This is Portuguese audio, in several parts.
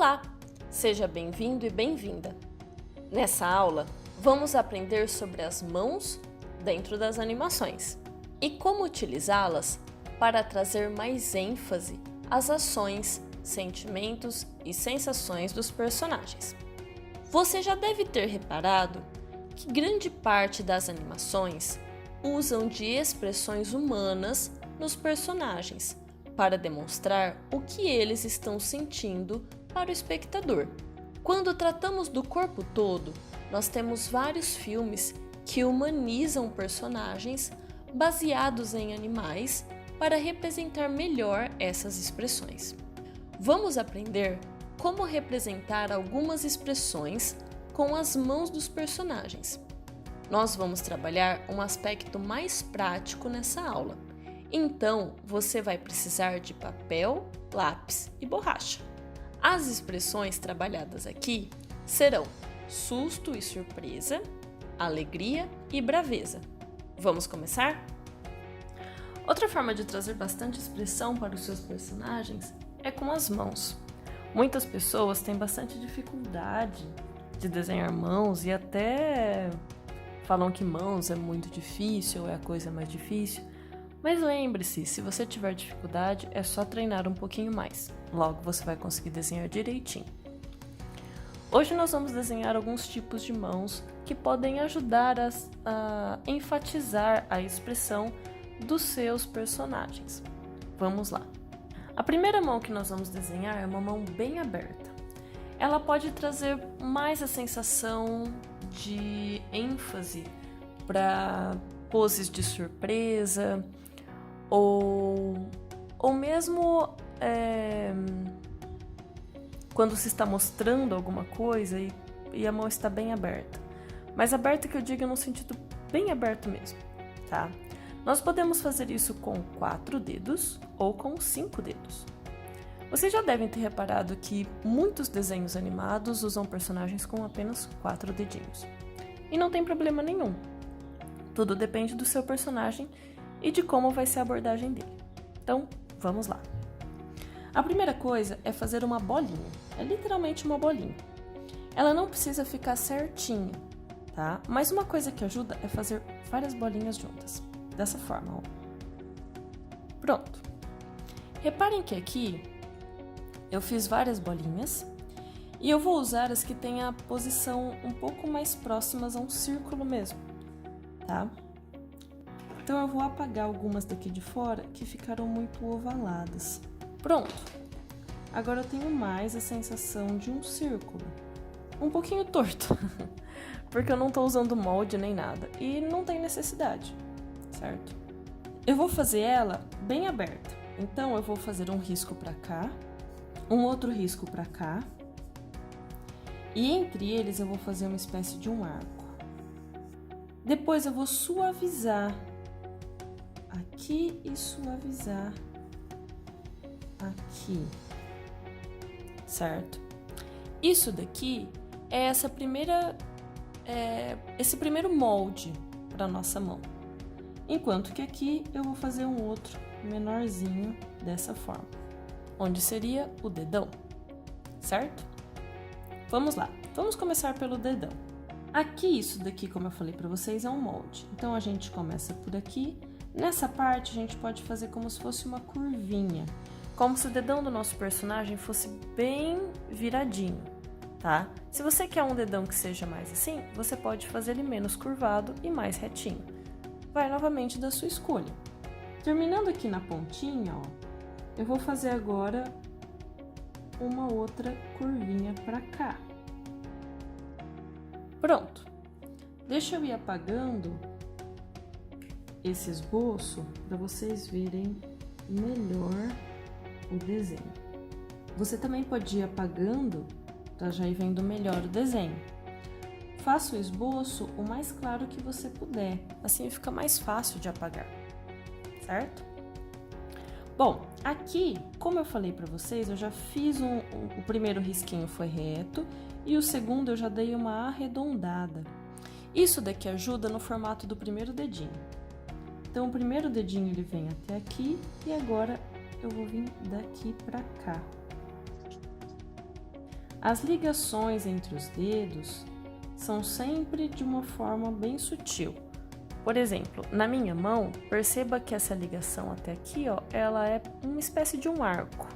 Olá, seja bem-vindo e bem-vinda. Nessa aula, vamos aprender sobre as mãos dentro das animações e como utilizá-las para trazer mais ênfase às ações, sentimentos e sensações dos personagens. Você já deve ter reparado que grande parte das animações usam de expressões humanas nos personagens para demonstrar o que eles estão sentindo para o espectador. Quando tratamos do corpo todo, nós temos vários filmes que humanizam personagens baseados em animais para representar melhor essas expressões. Vamos aprender como representar algumas expressões com as mãos dos personagens. Nós vamos trabalhar um aspecto mais prático nessa aula. Então, você vai precisar de papel, lápis e borracha. As expressões trabalhadas aqui serão susto e surpresa, alegria e braveza. Vamos começar? Outra forma de trazer bastante expressão para os seus personagens é com as mãos. Muitas pessoas têm bastante dificuldade de desenhar mãos e até falam que mãos é muito difícil, é a coisa mais difícil. Mas lembre-se, se você tiver dificuldade, é só treinar um pouquinho mais. Logo você vai conseguir desenhar direitinho. Hoje nós vamos desenhar alguns tipos de mãos que podem ajudar a enfatizar a expressão dos seus personagens. Vamos lá. A primeira mão que nós vamos desenhar é uma mão bem aberta. Ela pode trazer mais a sensação de ênfase para poses de surpresa ou mesmo quando se está mostrando alguma coisa e a mão está bem aberta. Mas aberta que eu digo no sentido bem aberto mesmo, tá? Nós podemos fazer isso com 4 dedos ou com 5 dedos. Vocês já devem ter reparado que muitos desenhos animados usam personagens com apenas 4 dedinhos. E não tem problema nenhum. Tudo depende do seu personagem e de como vai ser a abordagem dele. Então, vamos lá. A primeira coisa é fazer uma bolinha. É literalmente uma bolinha. Ela não precisa ficar certinha, tá? Mas uma coisa que ajuda é fazer várias bolinhas juntas. Dessa forma, ó. Pronto. Reparem que aqui eu fiz várias bolinhas e eu vou usar as que têm a posição um pouco mais próximas a um círculo mesmo, tá? Então eu vou apagar algumas daqui de fora que ficaram muito ovaladas. Pronto. Agora eu tenho mais a sensação de um círculo. Um pouquinho torto, porque eu não tô usando molde nem nada e não tem necessidade, certo? Eu vou fazer ela bem aberta. Então eu vou fazer um risco para cá, um outro risco para cá, e entre eles eu vou fazer uma espécie de um arco. Depois eu vou suavizar aqui e suavizar aqui, certo? Isso daqui é esse primeiro molde para nossa mão. Enquanto que aqui eu vou fazer um outro menorzinho dessa forma, onde seria o dedão, certo? Vamos lá, vamos começar pelo dedão. Aqui, isso daqui, como eu falei para vocês, é um molde. Então, a gente começa por aqui. Nessa parte, a gente pode fazer como se fosse uma curvinha. Como se o dedão do nosso personagem fosse bem viradinho, tá? Se você quer um dedão que seja mais assim, você pode fazer ele menos curvado e mais retinho. Vai novamente da sua escolha. Terminando aqui na pontinha, ó, eu vou fazer agora uma outra curvinha para cá. Pronto. Deixa eu ir apagando esse esboço para vocês verem melhor o desenho. Você também pode ir apagando para já ir vendo melhor o desenho. Faça o esboço o mais claro que você puder, assim fica mais fácil de apagar, certo? Bom, aqui, como eu falei para vocês, eu já fiz o primeiro risquinho foi reto e o segundo eu já dei uma arredondada. Isso daqui ajuda no formato do primeiro dedinho. Então, o primeiro dedinho ele vem até aqui e agora eu vou vir daqui para cá. As ligações entre os dedos são sempre de uma forma bem sutil. Por exemplo, na minha mão, perceba que essa ligação até aqui, ó, ela é uma espécie de um arco.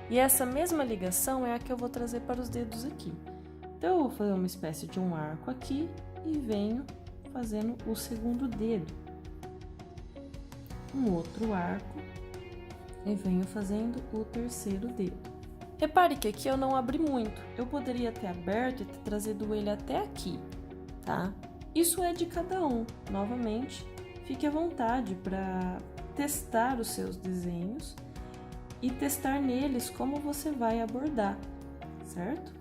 E essa mesma ligação é a que eu vou trazer para os dedos aqui. Então, eu vou fazer uma espécie de um arco aqui e venho fazendo o segundo dedo. Um outro arco e venho fazendo o terceiro dedo. Repare que aqui eu não abri muito. Eu poderia ter aberto e ter trazido ele até aqui, tá? Isso é de cada um. Novamente, fique à vontade para testar os seus desenhos e testar neles como você vai abordar, certo?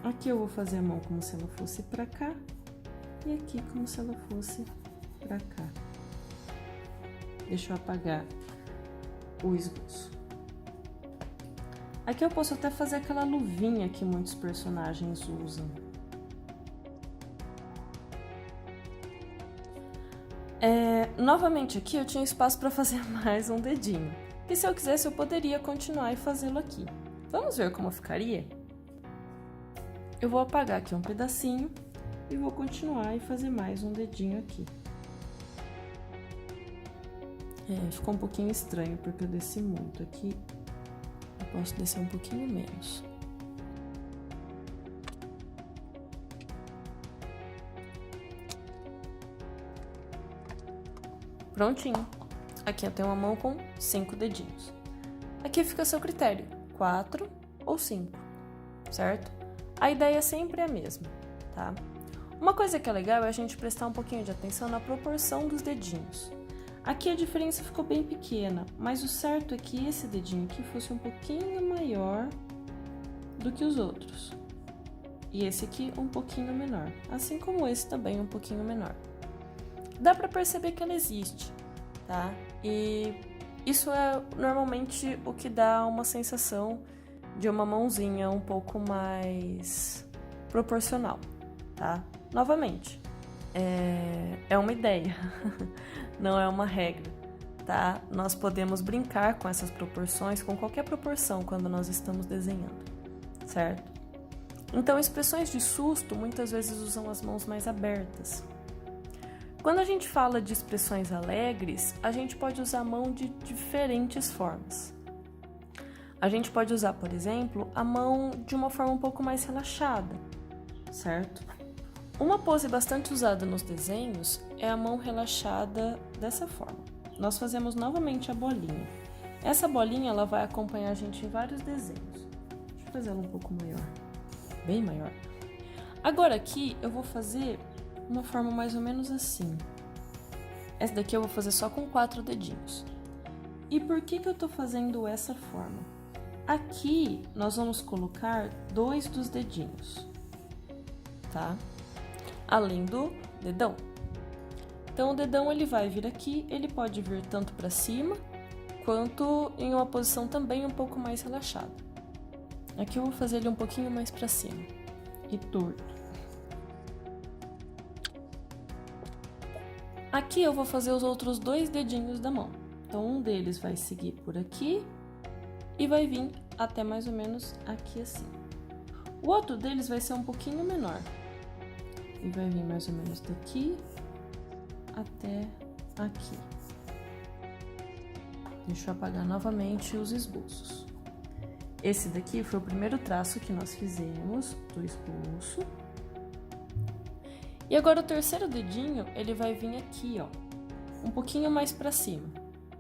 Aqui eu vou fazer a mão como se ela fosse para cá e aqui como se ela fosse para cá. Deixa eu apagar o esboço. Aqui eu posso até fazer aquela luvinha que muitos personagens usam. Novamente aqui eu tinha espaço para fazer mais um dedinho. E se eu quisesse eu poderia continuar e fazê-lo aqui. Vamos ver como ficaria? Eu vou apagar aqui um pedacinho e vou continuar e fazer mais um dedinho aqui. Ficou um pouquinho estranho porque eu desci muito aqui. Eu posso descer um pouquinho menos. Prontinho. Aqui eu tenho uma mão com 5 dedinhos. Aqui fica a seu critério, 4 ou 5, certo? A ideia sempre é a mesma, tá? Uma coisa que é legal é a gente prestar um pouquinho de atenção na proporção dos dedinhos. Aqui a diferença ficou bem pequena, mas o certo é que esse dedinho aqui fosse um pouquinho maior do que os outros. E esse aqui um pouquinho menor, assim como esse também um pouquinho menor. Dá pra perceber que ela existe, tá? E isso é normalmente o que dá uma sensação de uma mãozinha um pouco mais proporcional, tá? Novamente, é uma ideia, não é uma regra, tá? Nós podemos brincar com essas proporções, com qualquer proporção quando nós estamos desenhando, certo? Então, expressões de susto muitas vezes usam as mãos mais abertas. Quando a gente fala de expressões alegres, a gente pode usar a mão de diferentes formas. A gente pode usar, por exemplo, a mão de uma forma um pouco mais relaxada, certo? Uma pose bastante usada nos desenhos é a mão relaxada dessa forma. Nós fazemos novamente a bolinha. Essa bolinha ela vai acompanhar a gente em vários desenhos. Deixa eu fazer ela um pouco maior, bem maior. Agora aqui eu vou fazer uma forma mais ou menos assim. Essa daqui eu vou fazer só com 4 dedinhos. E por que eu tô fazendo essa forma? Aqui nós vamos colocar 2 dos dedinhos, tá? Além do dedão. Então o dedão ele vai vir aqui, ele pode vir tanto para cima, quanto em uma posição também um pouco mais relaxada. Aqui eu vou fazer ele um pouquinho mais para cima e torto. Aqui eu vou fazer os outros 2 dedinhos da mão. Então, um deles vai seguir por aqui e vai vir até mais ou menos aqui assim. O outro deles vai ser um pouquinho menor. E vai vir mais ou menos daqui até aqui. Deixa eu apagar novamente os esboços. Esse daqui foi o primeiro traço que nós fizemos do esboço. E agora o terceiro dedinho, ele vai vir aqui, ó, um pouquinho mais para cima,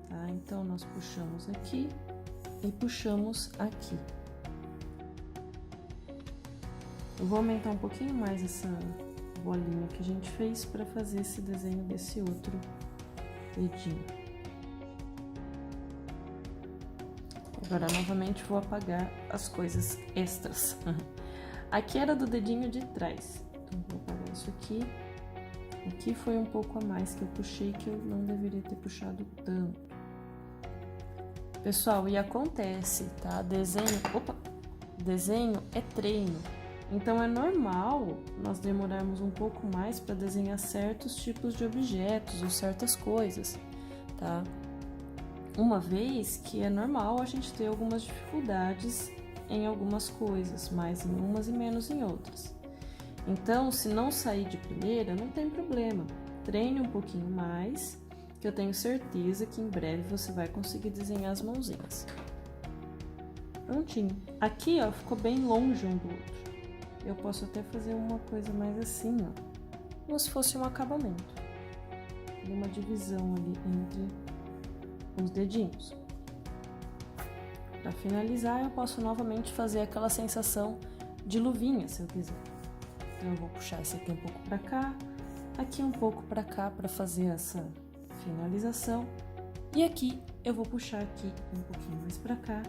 tá? Então, nós puxamos aqui e puxamos aqui. Eu vou aumentar um pouquinho mais essa bolinha que a gente fez para fazer esse desenho desse outro dedinho. Agora, novamente, vou apagar as coisas extras. Aqui era do dedinho de trás. Então, vou apagar isso aqui. Aqui foi um pouco a mais que eu puxei, que eu não deveria ter puxado tanto. Pessoal, e acontece, tá? Desenho é treino. Então, é normal nós demorarmos um pouco mais para desenhar certos tipos de objetos ou certas coisas, tá? Uma vez que é normal a gente ter algumas dificuldades em algumas coisas, mais em umas e menos em outras. Então, se não sair de primeira, não tem problema. Treine um pouquinho mais, que eu tenho certeza que em breve você vai conseguir desenhar as mãozinhas. Prontinho. Aqui, ó, ficou bem longe um do outro. Eu posso até fazer uma coisa mais assim, ó, como se fosse um acabamento. E uma divisão ali entre os dedinhos. Para finalizar, eu posso novamente fazer aquela sensação de luvinha, se eu quiser. Então, eu vou puxar esse aqui um pouco para cá, aqui um pouco para cá para fazer essa finalização. E aqui eu vou puxar aqui um pouquinho mais para cá.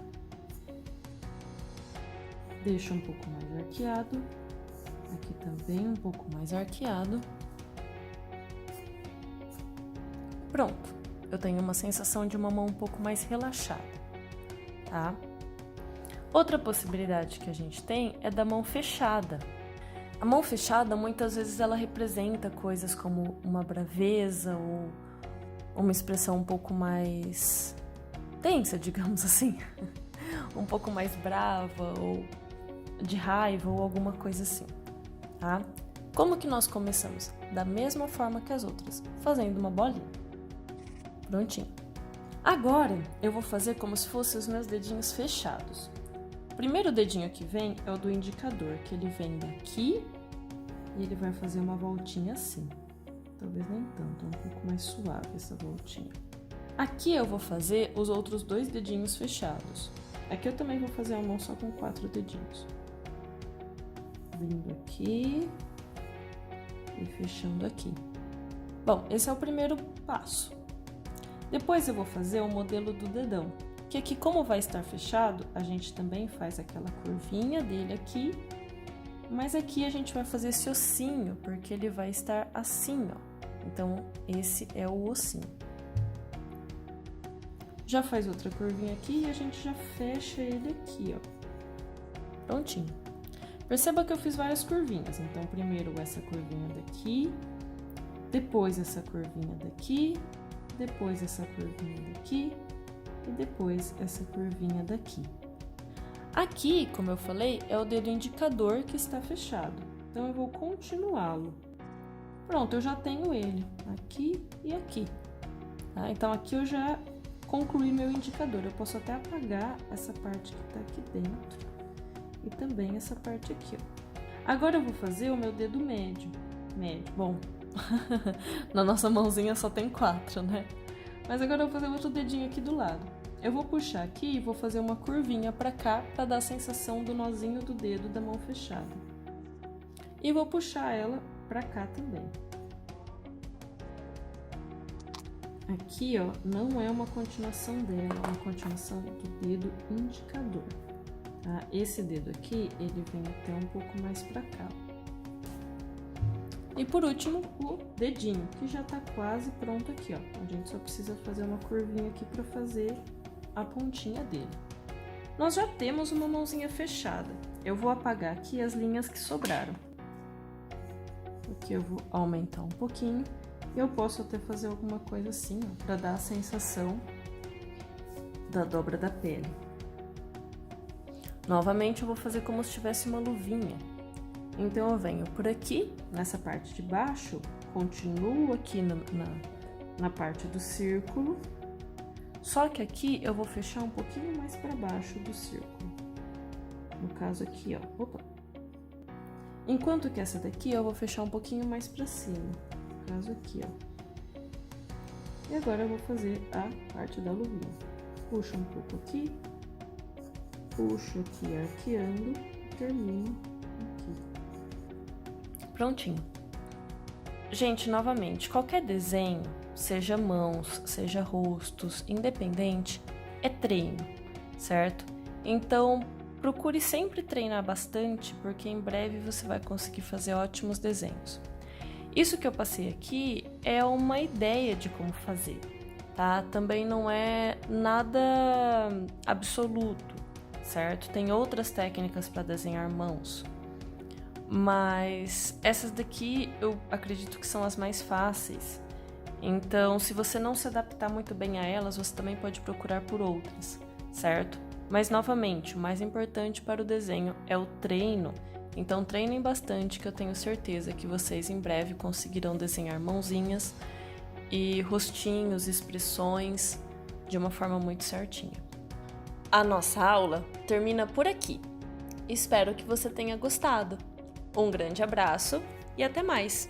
Deixo um pouco mais arqueado. Aqui também um pouco mais arqueado. Pronto. Eu tenho uma sensação de uma mão um pouco mais relaxada, tá? Outra possibilidade que a gente tem é da mão fechada. A mão fechada, muitas vezes, ela representa coisas como uma braveza ou uma expressão um pouco mais tensa, digamos assim. Um pouco mais brava ou de raiva ou alguma coisa assim, tá? Como que nós começamos? Da mesma forma que as outras, fazendo uma bolinha. Prontinho. Agora, eu vou fazer como se fossem os meus dedinhos fechados. O primeiro dedinho que vem é o do indicador, que ele vem daqui e ele vai fazer uma voltinha assim. Talvez nem tanto, é um pouco mais suave essa voltinha. Aqui eu vou fazer os outros 2 dedinhos fechados. Aqui eu também vou fazer a mão só com 4 dedinhos. Vindo aqui e fechando aqui. Bom, esse é o primeiro passo. Depois eu vou fazer o modelo do dedão, que aqui, como vai estar fechado, a gente também faz aquela curvinha dele aqui, mas aqui a gente vai fazer esse ossinho, porque ele vai estar assim, ó. Então, esse é o ossinho. Já faz outra curvinha aqui e a gente já fecha ele aqui, ó. Prontinho. Perceba que eu fiz várias curvinhas, então primeiro essa curvinha daqui, depois essa curvinha daqui, depois essa curvinha daqui e depois essa curvinha daqui. Aqui, como eu falei, é o dedo indicador que está fechado, então eu vou continuá-lo. Pronto, eu já tenho ele aqui e aqui, tá? Então aqui eu já concluí meu indicador, eu posso até apagar essa parte que está aqui dentro e também essa parte aqui, ó. Agora eu vou fazer o meu dedo médio. Bom, na nossa mãozinha só tem 4, né? Mas agora eu vou fazer outro dedinho aqui do lado. Eu vou puxar aqui e vou fazer uma curvinha pra cá pra dar a sensação do nozinho do dedo da mão fechada. E vou puxar ela pra cá também. Aqui, ó, não é uma continuação dela, é uma continuação do dedo indicador. Tá? Esse dedo aqui, ele vem até um pouco mais pra cá. E por último, o dedinho, que já tá quase pronto aqui, ó. A gente só precisa fazer uma curvinha aqui pra fazer a pontinha dele. Nós já temos uma mãozinha fechada. Eu vou apagar aqui as linhas que sobraram. Aqui eu vou aumentar um pouquinho. E eu posso até fazer alguma coisa assim, ó, pra dar a sensação da dobra da pele. Novamente, eu vou fazer como se tivesse uma luvinha. Então, eu venho por aqui, nessa parte de baixo, continuo aqui na parte do círculo, só que aqui eu vou fechar um pouquinho mais para baixo do círculo. No caso aqui, ó. Opa! Enquanto que essa daqui eu vou fechar um pouquinho mais para cima. No caso aqui, ó. E agora eu vou fazer a parte da luvinha. Puxo um pouco aqui, puxo aqui arqueando e termino aqui. Prontinho. Gente, novamente, qualquer desenho, seja mãos, seja rostos, independente, é treino, certo? Então, procure sempre treinar bastante, porque em breve você vai conseguir fazer ótimos desenhos. Isso que eu passei aqui é uma ideia de como fazer, tá? Também não é nada absoluto, certo? Tem outras técnicas para desenhar mãos, mas essas daqui eu acredito que são as mais fáceis. Então, se você não se adaptar muito bem a elas, você também pode procurar por outras, certo? Mas, novamente, o mais importante para o desenho é o treino. Então, treinem bastante, que eu tenho certeza que vocês em breve conseguirão desenhar mãozinhas e rostinhos, expressões de uma forma muito certinha. A nossa aula termina por aqui. Espero que você tenha gostado. Um grande abraço e até mais!